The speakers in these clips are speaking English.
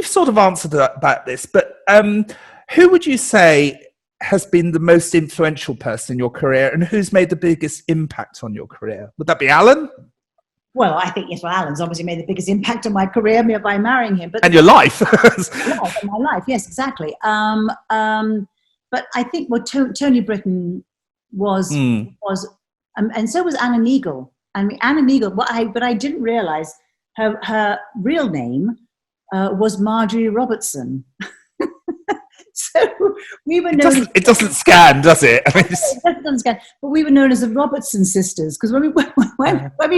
sort of answered about this, but who would you say has been the most influential person in your career, and who's made the biggest impact on your career? Would that be Alan? Well, I think, yes, well, Alan's obviously made the biggest impact on my career by marrying him. But and your life. My life, yes, exactly. But I think Tony Britton was, and so was Anna Neagle. I mean, Anna Neagle, but I didn't realise her real name was Marjorie Robertson. So we were known. It doesn't scan, does it? I mean, it doesn't scan. But we were known as the Robertson sisters because when we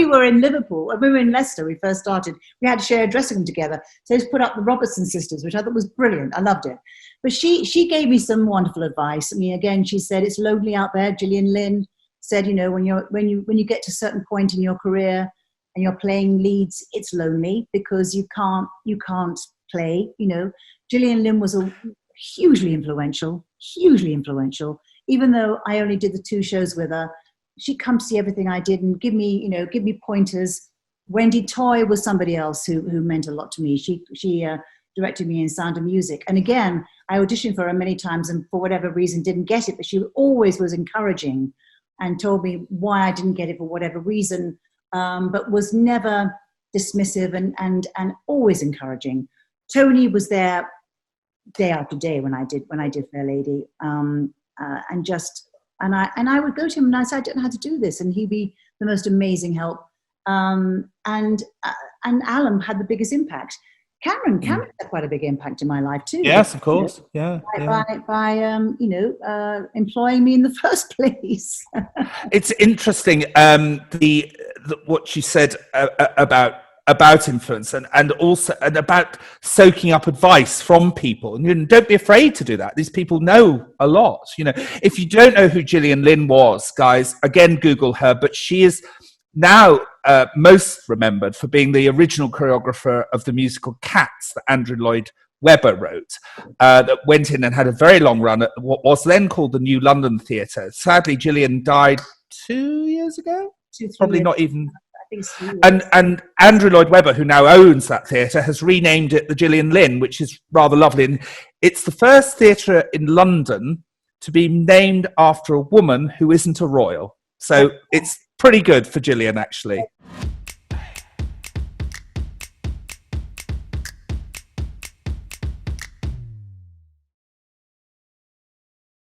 were in Liverpool, when we were in Leicester, we first started. We had to share a dressing room together, so just put up the Robertson sisters, which I thought was brilliant. I loved it. But she gave me some wonderful advice. I mean, again, she said it's lonely out there. Gillian Lynn said, you know, when you get to a certain point in your career and you're playing leads, it's lonely because you can't play. You know, Gillian Lynn was a hugely influential, even though I only did the 2 shows with her. She'd come to see everything I did and give me pointers. Wendy Toy was somebody else who meant a lot to me. She directed me in Sound of Music. And again, I auditioned for her many times and for whatever reason didn't get it, but she always was encouraging and told me why I didn't get it for whatever reason, but was never dismissive and always encouraging. Tony was there day after day when I did Fair Lady, and I would go to him and I said, I don't know how to do this, and he'd be the most amazing help. And Alan had the biggest impact. Cameron had quite a big impact in my life too. Yes, of course. By employing me in the first place. It's interesting what you said about influence and also about soaking up advice from people. And don't be afraid to do that. These people know a lot. You know, if you don't know who Gillian Lynn was, guys, again, Google her. But she is now most remembered for being the original choreographer of the musical Cats that Andrew Lloyd Webber wrote, that went in and had a very long run at what was then called the New London Theatre. Sadly, Gillian died 2 years ago. Probably not even. And Andrew Lloyd Webber, who now owns that theatre, has renamed it the Gillian Lynn, which is rather lovely. And it's the first theatre in London to be named after a woman who isn't a royal. So it's pretty good for Gillian, actually.